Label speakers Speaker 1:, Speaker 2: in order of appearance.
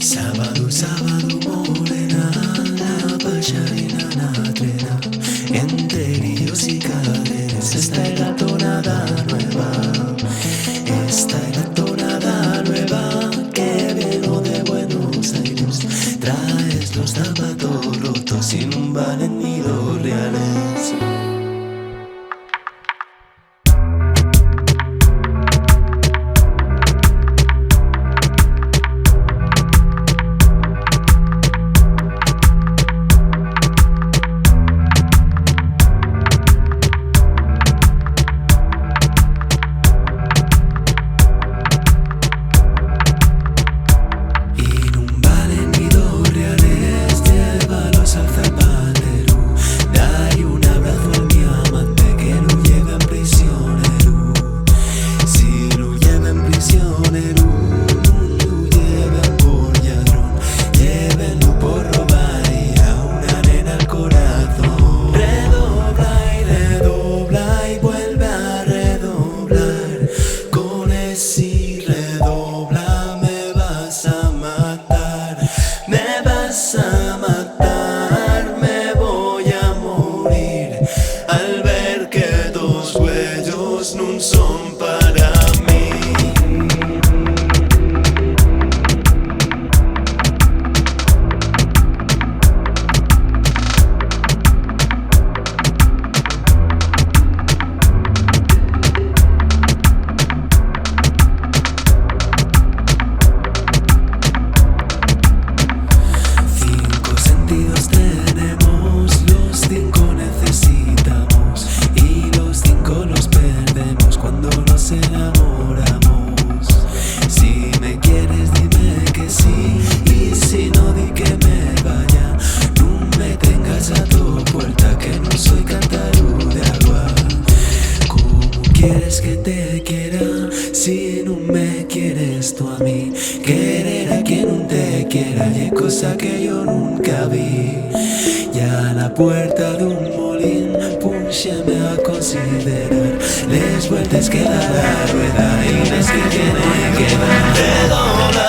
Speaker 1: Sábado, sábado, morena, la bailarina na trena, entre grillos y cadenas. Esta es la tonada nueva, esta es la tonada nueva que vino de Buenos Aires. Traes los zapatos rotos sin un vale ni dos reales. Si redobla me vas a matar, me vas a matar, me voy a morir al ver que dos huellos no son para mí. Enamoramos. Si me quieres dime que sí, y si no di que me vaya. No me tengas a tu puerta que no soy cántaro de agua. ¿Cómo quieres que te quiera si no me quieres tú a mí? Querer a quien no te quiera y es cosa que yo nunca vi. Ya a la puerta de un molín púcheme a considerar les vueltas que da la rueda y las que tiene que dar.